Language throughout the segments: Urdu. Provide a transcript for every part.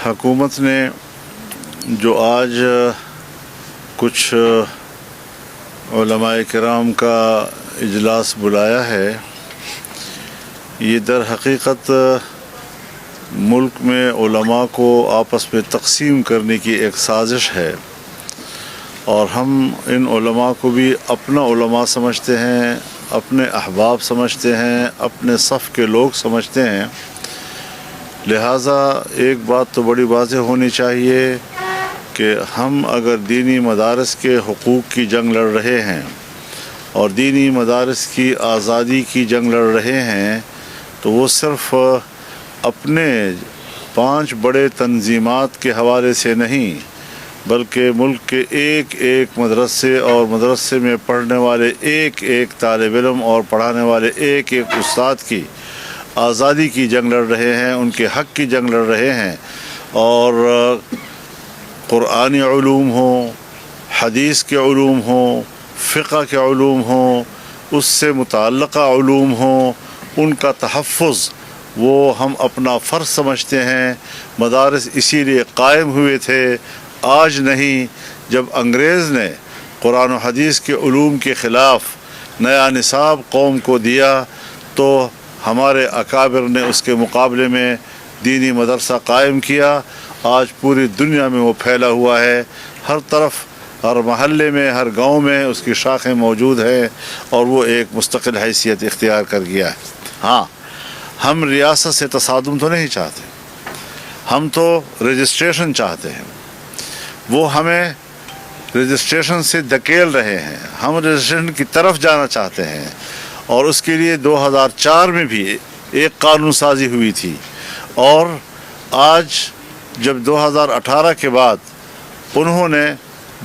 حکومت نے جو آج کچھ علماء کرام کا اجلاس بلایا ہے، یہ در حقیقت ملک میں علماء کو آپس میں تقسیم کرنے کی ایک سازش ہے، اور ہم ان علماء کو بھی اپنا علماء سمجھتے ہیں، اپنے احباب سمجھتے ہیں، اپنے صف کے لوگ سمجھتے ہیں۔ لہٰذا ایک بات تو بڑی واضح ہونی چاہیے کہ ہم اگر دینی مدارس کے حقوق کی جنگ لڑ رہے ہیں اور دینی مدارس کی آزادی کی جنگ لڑ رہے ہیں، تو وہ صرف اپنے 5 بڑے تنظیمات کے حوالے سے نہیں، بلکہ ملک کے ایک ایک مدرسے اور مدرسے میں پڑھنے والے ایک ایک طالب علم اور پڑھانے والے ایک ایک استاد کی آزادی کی جنگ لڑ رہے ہیں، ان کے حق کی جنگ لڑ رہے ہیں۔ اور قرآنی علوم ہوں، حدیث کے علوم ہوں، فقہ کے علوم ہوں، اس سے متعلقہ علوم ہوں، ان کا تحفظ وہ ہم اپنا فرض سمجھتے ہیں۔ مدارس اسی لیے قائم ہوئے تھے، آج نہیں۔ جب انگریز نے قرآن و حدیث کے علوم کے خلاف نیا نصاب قوم کو دیا، تو ہمارے اکابر نے اس کے مقابلے میں دینی مدرسہ قائم کیا۔ آج پوری دنیا میں وہ پھیلا ہوا ہے، ہر طرف، ہر محلے میں، ہر گاؤں میں اس کی شاخیں موجود ہیں، اور وہ ایک مستقل حیثیت اختیار کر گیا ہے۔ ہاں، ہم ریاست سے تصادم تو نہیں چاہتے، ہم تو رجسٹریشن چاہتے ہیں۔ وہ ہمیں رجسٹریشن سے دھکیل رہے ہیں، ہم رجسٹریشن کی طرف جانا چاہتے ہیں، اور اس کے لیے 2004 میں بھی ایک قانون سازی ہوئی تھی، اور آج جب 2018 کے بعد انہوں نے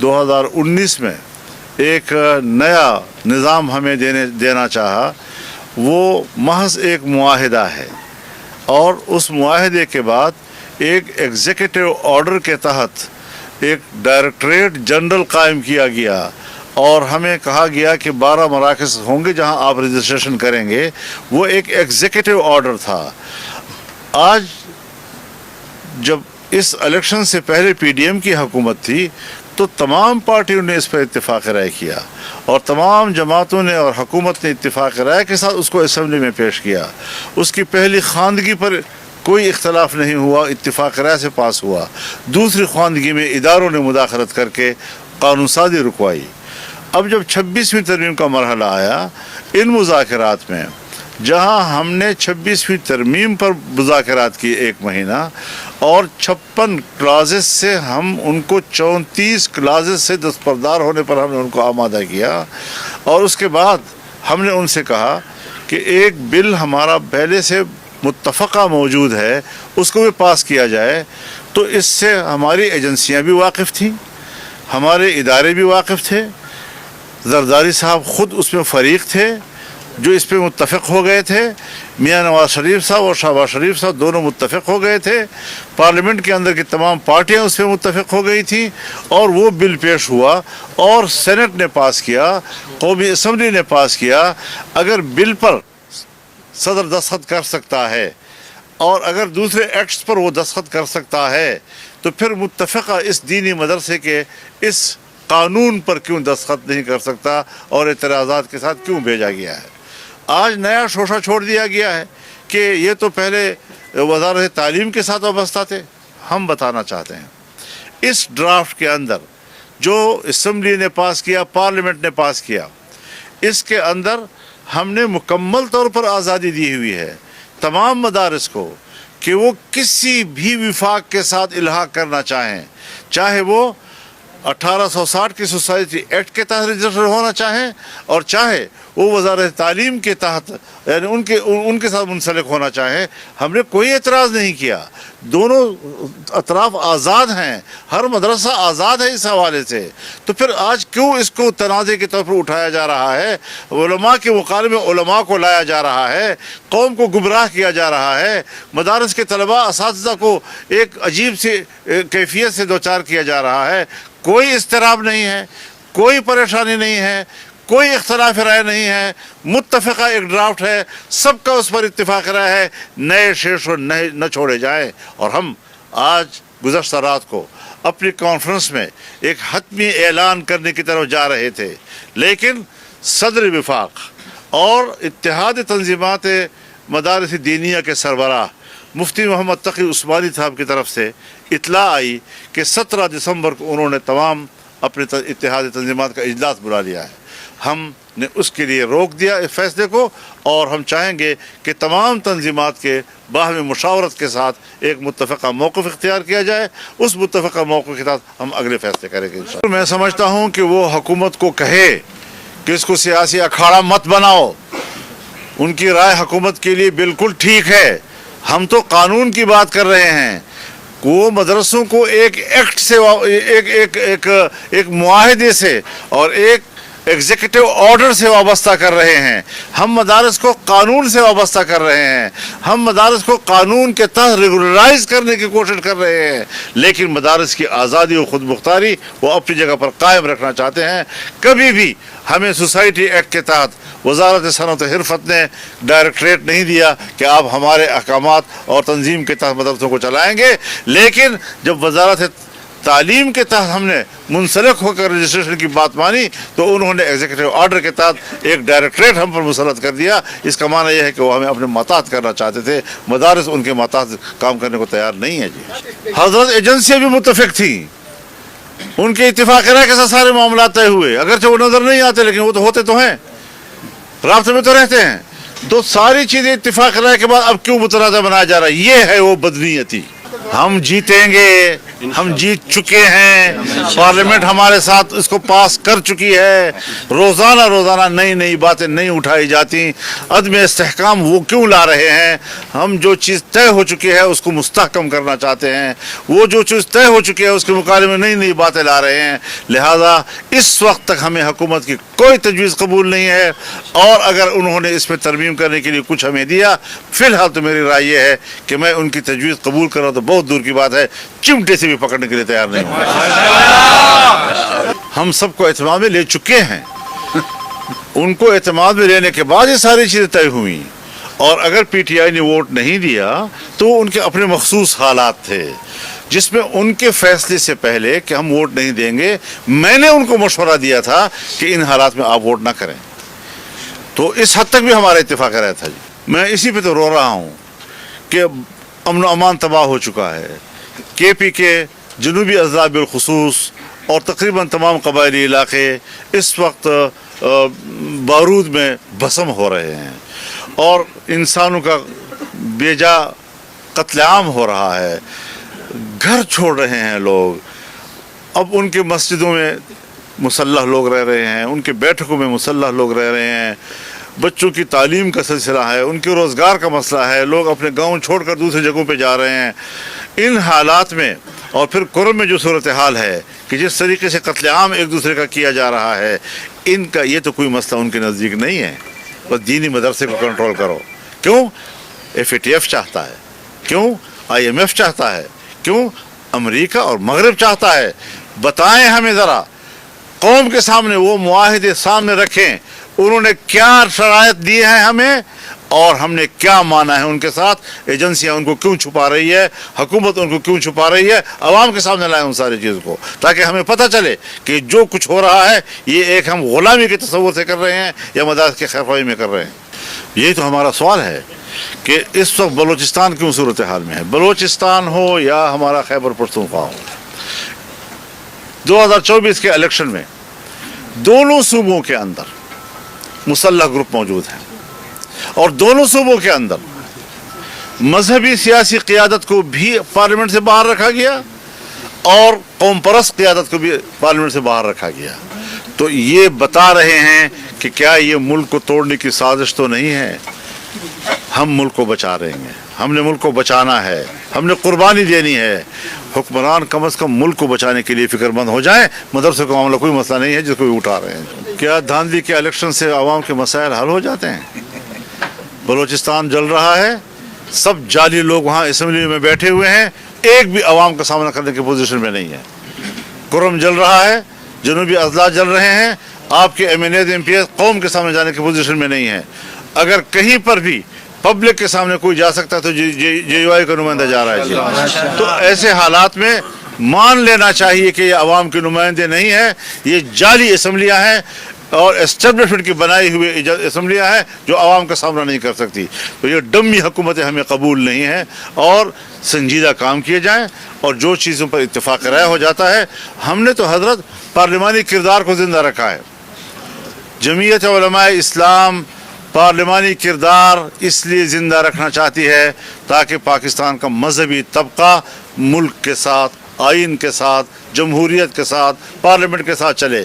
2019 میں ایک نیا نظام ہمیں دینا چاہا، وہ محض ایک معاہدہ ہے، اور اس معاہدے کے بعد ایک ایگزیکٹو آرڈر کے تحت ایک ڈائریکٹریٹ جنرل قائم کیا گیا، اور ہمیں کہا گیا کہ 12 مراکز ہوں گے جہاں آپ رجسٹریشن کریں گے۔ وہ ایک ایگزیکٹو آرڈر تھا۔ آج جب اس الیکشن سے پہلے پی ڈی ایم کی حکومت تھی، تو تمام پارٹیوں نے اس پر اتفاق رائے کیا، اور تمام جماعتوں نے اور حکومت نے اتفاق رائے کے ساتھ اس کو اسمبلی میں پیش کیا۔ اس کی پہلی خواندگی پر کوئی اختلاف نہیں ہوا، اتفاق رائے سے پاس ہوا۔ دوسری خواندگی میں اداروں نے مداخلت کر کے قانون سازی رکوائی۔ اب جب 26ویں ترمیم کا مرحلہ آیا، ان مذاکرات میں جہاں ہم نے 26ویں ترمیم پر مذاکرات کی 1 مہینہ، اور 56 کلازز سے ہم ان کو 34 کلازز سے دستبردار ہونے پر ہم نے ان کو آمادہ کیا، اور اس کے بعد ہم نے ان سے کہا کہ ایک بل ہمارا پہلے سے متفقہ موجود ہے، اس کو بھی پاس کیا جائے۔ تو اس سے ہماری ایجنسیاں بھی واقف تھیں، ہمارے ادارے بھی واقف تھے، زرداری صاحب خود اس میں فریق تھے جو اس پہ متفق ہو گئے تھے، میاں نواز شریف صاحب اور شہباز شریف صاحب دونوں متفق ہو گئے تھے، پارلیمنٹ کے اندر کی تمام پارٹیاں اس پہ متفق ہو گئی تھیں، اور وہ بل پیش ہوا، اور سینٹ نے پاس کیا، قومی اسمبلی نے پاس کیا۔ اگر بل پر صدر دستخط کر سکتا ہے، اور اگر دوسرے ایکٹس پر وہ دستخط کر سکتا ہے، تو پھر متفقہ اس دینی مدرسے کے اس قانون پر کیوں دستخط نہیں کر سکتا، اور اعتراضات کے ساتھ کیوں بھیجا گیا ہے؟ آج نیا شوشہ چھوڑ دیا گیا ہے کہ یہ تو پہلے وزارت تعلیم کے ساتھ وابستہ تھے۔ ہم بتانا چاہتے ہیں، اس ڈرافٹ کے اندر جو اسمبلی نے پاس کیا، پارلیمنٹ نے پاس کیا، اس کے اندر ہم نے مکمل طور پر آزادی دی ہوئی ہے تمام مدارس کو کہ وہ کسی بھی وفاق کے ساتھ الحاق کرنا چاہیں، چاہے وہ 1860 کی سوسائٹی ایکٹ کے تحت رجسٹر ہونا چاہیں، اور چاہے وہ وزارت تعلیم کے تحت، یعنی ان کے ساتھ منسلک ہونا چاہیں۔ ہم نے کوئی اعتراض نہیں کیا، دونوں اطراف آزاد ہیں، ہر مدرسہ آزاد ہے اس حوالے سے۔ تو پھر آج کیوں اس کو تنازع کے طور پر اٹھایا جا رہا ہے؟ علماء کے مقابلے میں علماء کو لایا جا رہا ہے، قوم کو گمراہ کیا جا رہا ہے، مدارس کے طلباء اساتذہ کو ایک عجیب سی کیفیت سے دوچار کیا جا رہا ہے۔ کوئی اضطراب نہیں ہے، کوئی پریشانی نہیں ہے، کوئی اختلاف رائے نہیں ہے، متفقہ ایک ڈرافٹ ہے، سب کا اس پر اتفاق رائے ہے، نئے شیش نہ چھوڑے جائیں، اور ہم آج گزشتہ رات کو اپنی کانفرنس میں ایک حتمی اعلان کرنے کی طرف جا رہے تھے، لیکن صدر وفاق اور اتحاد تنظیمات مدارس دینیہ کے سربراہ مفتی محمد تقی عثمانی صاحب کی طرف سے اطلاع آئی کہ 17 دسمبر کو انہوں نے تمام اپنے اتحاد تنظیمات کا اجلاس بلا لیا ہے۔ ہم نے اس کے لیے روک دیا اس فیصلے کو، اور ہم چاہیں گے کہ تمام تنظیمات کے باہمی مشاورت کے ساتھ ایک متفقہ موقف اختیار کیا جائے۔ اس متفقہ موقف کے ساتھ ہم اگلے فیصلے کریں گے انشاءاللہ۔ میں سمجھتا ہوں کہ وہ حکومت کو کہے کہ اس کو سیاسی اکھاڑا مت بناؤ، ان کی رائے حکومت کے لیے بالکل ٹھیک ہے۔ ہم تو قانون کی بات کر رہے ہیں، وہ مدرسوں کو ایک ایکٹ سے ایک معاہدے سے اور ایک ایگزیکٹو آرڈر سے وابستہ کر رہے ہیں۔ ہم مدارس کو قانون سے وابستہ کر رہے ہیں، ہم مدارس کو قانون کے تحت ریگولرائز کرنے کی کوشش کر رہے ہیں، لیکن مدارس کی آزادی و خود مختاری وہ اپنی جگہ پر قائم رکھنا چاہتے ہیں۔ کبھی بھی ہمیں سوسائٹی ایکٹ کے تحت وزارت صنعت و حرفت نے ڈائریکٹریٹ نہیں دیا کہ آپ ہمارے احکامات اور تنظیم کے تحت مدرسوں کو چلائیں گے، لیکن جب وزارت تعلیم کے تحت ہم نے منسلک ہو کر رجسٹریشن کی بات مانی تو انہوں نے ایگزیکٹو آرڈر کے تحت ایک ڈائریکٹریٹ ہم پر مسلط کر دیا۔ اس کا معنی یہ ہے کہ وہ ہمیں اپنے ماتحت کرنا چاہتے تھے، مدارس ان کے ماتحت کام کرنے کو تیار نہیں ہے۔ جی حضرت ایجنسیاں بھی متفق تھیں، ان کے اتفاق رائے کے ساتھ سارے معاملات طے ہوئے، اگرچہ وہ نظر نہیں آتے لیکن وہ تو ہوتے تو ہیں، رابطے میں تو رہتے ہیں۔ تو ساری چیزیں اتفاق رائے کے بعد اب کیوں متنازع بنایا جا رہا ہے؟ یہ ہے وہ بدنیتی۔ ہم جیتیں گے، ہم جیت چکے ہیں، پارلیمنٹ ہمارے ساتھ اس کو پاس کر چکی ہے۔ روزانہ نئی نئی باتیں نہیں اٹھائی جاتی، عدم استحکام وہ کیوں لا رہے ہیں؟ ہم جو چیز طے ہو چکی ہے اس کو مستحکم کرنا چاہتے ہیں، وہ جو چیز طے ہو چکی ہے اس کے مقابلے میں نئی نئی باتیں لا رہے ہیں۔ لہذا اس وقت تک ہمیں حکومت کی کوئی تجویز قبول نہیں ہے، اور اگر انہوں نے اس میں ترمیم کرنے کے لیے کچھ ہمیں دیا، فی الحال تو میری رائے یہ ہے کہ میں ان کی تجویز قبول کروں تو بہت دور کی بات ہے، چمٹے سے بھی پکڑنے کے لیے تیار نہیں ہوں۔ ہم سب کو اعتماد میں لے چکے ہیں، ان کو اعتماد میں لینے کے بعد یہ ساری چیزیں طے ہوئی، اور اگر پی ٹی آئی نے ووٹ نہیں دیا تو ان کے اپنے مخصوص حالات تھے جس میں ان کے فیصلے سے پہلے کہ ہم ووٹ نہیں دیں گے، میں نے ان کو مشورہ دیا تھا کہ ان حالات میں آپ ووٹ نہ کریں، تو اس حد تک بھی ہمارا اتفاق رہا تھا۔ جی میں اسی پہ تو رو رہا ہوں کہ امن و امان تباہ ہو چکا ہے۔ کے پی کے جنوبی اضلاع بالخصوص اور تقریباً تمام قبائلی علاقے اس وقت بارود میں بھسم ہو رہے ہیں، اور انسانوں کا بے جا قتل عام ہو رہا ہے، گھر چھوڑ رہے ہیں لوگ۔ اب ان کے مسجدوں میں مسلح لوگ رہ رہے ہیں، ان کے بیٹھکوں میں مسلح لوگ رہ رہے ہیں، بچوں کی تعلیم کا سلسلہ ہے، ان کے روزگار کا مسئلہ ہے، لوگ اپنے گاؤں چھوڑ کر دوسری جگہوں پہ جا رہے ہیں۔ ان حالات میں اور پھر کرم میں جو صورتحال ہے کہ جس طریقے سے قتل عام ایک دوسرے کا کیا جا رہا ہے، ان کا یہ تو کوئی مسئلہ ان کے نزدیک نہیں ہے۔ بس دینی مدرسے کو کنٹرول کرو۔ کیوں ایف اے ٹی ایف چاہتا ہے، کیوں آئی ایم ایف چاہتا ہے، کیوں امریکہ اور مغرب چاہتا ہے؟ بتائیں ہمیں ذرا، قوم کے سامنے وہ معاہدے سامنے رکھیں، انہوں نے کیا شرائط دی ہیں ہمیں اور ہم نے کیا مانا ہے ان کے ساتھ؟ ایجنسیاں ان کو کیوں چھپا رہی ہے، حکومت ان کو کیوں چھپا رہی ہے؟ عوام کے سامنے لائیں ان ساری چیزوں کو، تاکہ ہمیں پتہ چلے کہ جو کچھ ہو رہا ہے یہ ایک ہم غلامی کے تصور سے کر رہے ہیں یا مدارس کے خیرخواہی میں کر رہے ہیں۔ یہی تو ہمارا سوال ہے کہ اس وقت بلوچستان کیوں صورتحال میں ہے، بلوچستان ہو یا ہمارا خیبر پختونخوا ہو۔ 2024 کے الیکشن میں دونوں صوبوں کے اندر مسلح گروپ موجود ہیں، اور دونوں صوبوں کے اندر مذہبی سیاسی قیادت کو بھی پارلیمنٹ سے باہر رکھا گیا اور قوم پرست قیادت کو بھی پارلیمنٹ سے باہر رکھا گیا۔ تو یہ بتا رہے ہیں کہ کیا یہ ملک کو توڑنے کی سازش تو نہیں ہے؟ ہم ملک کو بچا رہے ہیں، ہم نے ملک کو بچانا ہے، ہم نے قربانی دینی ہے۔ حکمران کم از کم ملک کو بچانے کے لیے فکر مند ہو جائیں۔ مدرسے کا معاملہ کوئی مسئلہ نہیں ہے جس کو بھی اٹھا رہے ہیں۔ کیا دھاندلی کے الیکشن سے عوام کے مسائل حل ہو جاتے ہیں؟ بلوچستان جل رہا ہے، سب جعلی لوگ وہاں اسمبلی میں بیٹھے ہوئے ہیں، ایک بھی عوام کا سامنا کرنے کی پوزیشن میں نہیں ہے۔ کرم جل رہا ہے، جنوبی اضلاع جل رہے ہیں، آپ کے M N A M P S قوم کے سامنے جانے کی پوزیشن میں نہیں ہے۔ اگر کہیں پر بھی پبلک کے سامنے کوئی جا سکتا ہے تو جے یو آئی کا نمائندہ جا رہا ہے جی. تو ایسے حالات میں مان لینا چاہیے کہ یہ عوام کے نمائندے نہیں ہیں, یہ جعلی اسمبلیاں ہیں اور اسٹیبلشمنٹ کی بنائی ہوئی اسمبلیاں ہیں جو عوام کا سامنا نہیں کر سکتی. تو یہ ڈمی حکومتیں ہمیں قبول نہیں ہیں, اور سنجیدہ کام کیے جائیں, اور جو چیزوں پر اتفاق رائے ہو جاتا ہے. ہم نے تو حضرت پارلیمانی کردار کو زندہ رکھا ہے. جمعیت علماء اسلام پارلیمانی کردار اس لیے زندہ رکھنا چاہتی ہے تاکہ پاکستان کا مذہبی طبقہ ملک کے ساتھ, آئین کے ساتھ, جمہوریت کے ساتھ, پارلیمنٹ کے ساتھ چلے.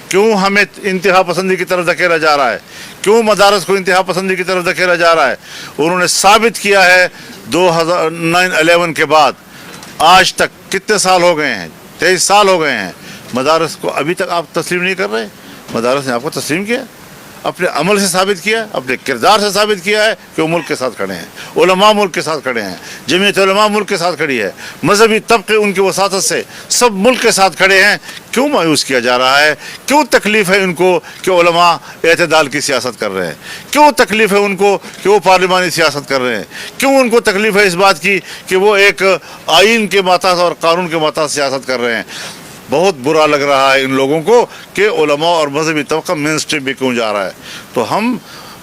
کیوں ہمیں انتہا پسندی کی طرف دھکیلا جا رہا ہے؟ کیوں مدارس کو انتہا پسندی کی طرف دھکیلا جا رہا ہے؟ انہوں نے ثابت کیا ہے 2009-11 کے بعد آج تک کتنے سال ہو گئے ہیں, 23 سال ہو گئے ہیں, مدارس کو ابھی تک آپ تسلیم نہیں کر رہے. مدارس نے آپ کو تسلیم کیا, اپنے عمل سے ثابت کیا, اپنے کردار سے ثابت کیا ہے کہ وہ ملک کے ساتھ کھڑے ہیں. علماء ملک کے ساتھ کھڑے ہیں, جمعیت علماء ملک کے ساتھ کھڑی ہے, مذہبی طبقے ان کی وساطت سے سب ملک کے ساتھ کھڑے ہیں. کیوں مایوس کیا جا رہا ہے؟ کیوں تکلیف ہے ان کو کہ علماء اعتدال کی سیاست کر رہے ہیں؟ کیوں تکلیف ہے ان کو کہ وہ پارلیمانی سیاست کر رہے ہیں؟ کیوں ان کو تکلیف ہے اس بات کی کہ وہ ایک آئین کے ماتحت اور قانون کے ماتحت سیاست کر رہے ہیں؟ بہت برا لگ رہا ہے ان لوگوں کو کہ علماء اور مذہبی طبقہ مین اسٹریم میں کیوں جا رہا ہے. تو ہم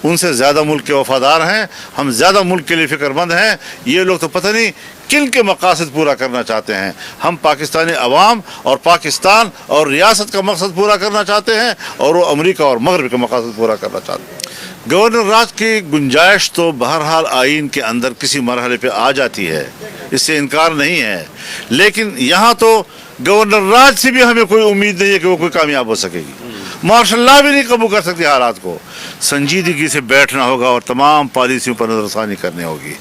ان سے زیادہ ملک کے وفادار ہیں, ہم زیادہ ملک کے لیے فکر مند ہیں. یہ لوگ تو پتہ نہیں کن کے مقاصد پورا کرنا چاہتے ہیں. ہم پاکستانی عوام اور پاکستان اور ریاست کا مقصد پورا کرنا چاہتے ہیں, اور وہ امریکہ اور مغرب کا مقاصد پورا کرنا چاہتے ہیں. گورنر راج کی گنجائش تو بہرحال آئین کے اندر کسی مرحلے پہ آ جاتی ہے, اس سے انکار نہیں ہے, لیکن یہاں تو گورنر راج سے بھی ہمیں کوئی امید نہیں ہے کہ وہ کوئی کامیاب ہو سکے گی. مارشل لا بھی نہیں قبول کر سکتی حالات کو. سنجیدگی سے بیٹھنا ہوگا اور تمام پالیسیوں پر نظر ثانی کرنی ہوگی,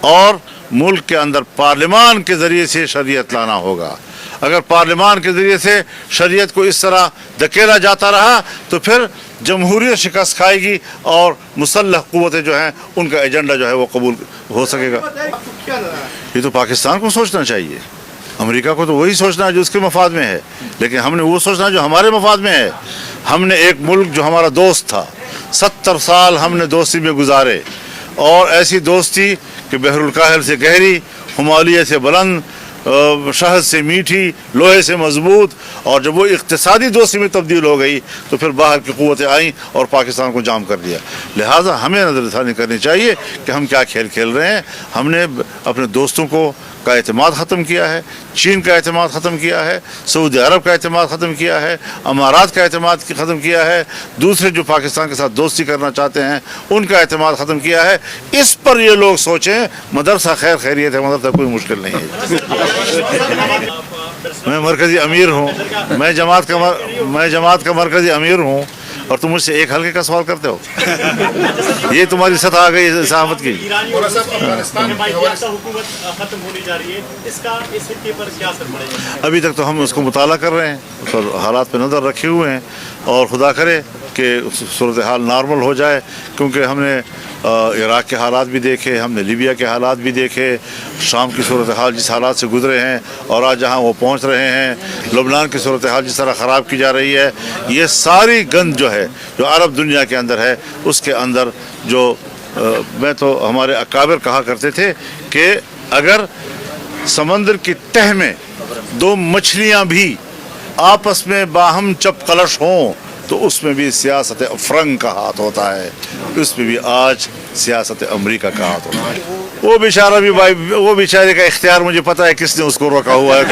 اور ملک کے اندر پارلیمان کے ذریعے سے شریعت لانا ہوگا. اگر پارلیمان کے ذریعے سے شریعت کو اس طرح دھکیلا جاتا رہا تو پھر جمہوریت شکست کھائے گی, اور مسلح قوتیں جو ہیں ان کا ایجنڈا جو ہے وہ قبول ہو سکے گا. یہ تو پاکستان کو سوچنا چاہیے. امریکہ کو تو وہی سوچنا ہے جو اس کے مفاد میں ہے, لیکن ہم نے وہ سوچنا جو ہمارے مفاد میں ہے. ہم نے ایک ملک جو ہمارا دوست تھا, 70 سال ہم نے دوستی میں گزارے, اور ایسی دوستی کہ بحر الکاہل سے گہری, ہمالیہ سے بلند, شہد سے میٹھی, لوہے سے مضبوط. اور جب وہ اقتصادی دوستی میں تبدیل ہو گئی تو پھر باہر کی قوتیں آئیں اور پاکستان کو جام کر دیا. لہٰذا ہمیں نظر ثانی کرنی چاہیے کہ ہم کیا کھیل کھیل رہے ہیں. ہم نے اپنے دوستوں کا اعتماد ختم کیا ہے, چین کا اعتماد ختم کیا ہے, سعودی عرب کا اعتماد ختم کیا ہے, امارات کا اعتماد ختم کیا ہے, دوسرے جو پاکستان کے ساتھ دوستی کرنا چاہتے ہیں ان کا اعتماد ختم کیا ہے. اس پر یہ لوگ سوچیں. مدرسہ خیر خیریت ہے, مدرسہ کوئی مشکل نہیں ہے. میں مرکزی امیر ہوں, میں جماعت کا مرکزی امیر ہوں, اور تم مجھ سے ایک حلقے کا سوال کرتے ہو. یہ تمہاری سطح آ گئی ہے صحافت کی. ابھی تک تو ہم اس کو مطالعہ کر رہے ہیں, حالات پہ نظر رکھے ہوئے ہیں, اور خدا کرے کہ صورتحال نارمل ہو جائے. کیونکہ ہم نے عراق کے حالات بھی دیکھے, ہم نے لیبیا کے حالات بھی دیکھے, شام کی صورتحال جس حالات سے گزرے ہیں اور آج جہاں وہ پہنچ رہے ہیں, لبنان کی صورتحال جس طرح خراب کی جا رہی ہے. یہ ساری گند جو ہے جو عرب دنیا کے اندر ہے, اس کے اندر جو میں تو ہمارے اکابر کہا کرتے تھے کہ اگر سمندر کی تہ میں 2 مچھلیاں بھی آپس میں باہم چپ کلش ہوں تو اس میں بھی سیاست افرنگ کا ہاتھ ہوتا ہے, اس میں بھی آج سیاست امریکہ کا ہاتھ ہوتا ہے. وہ بیچارہ بھی وہ بیچارے کا اختیار مجھے پتہ ہے کس نے اس کو روکا ہوا ہے.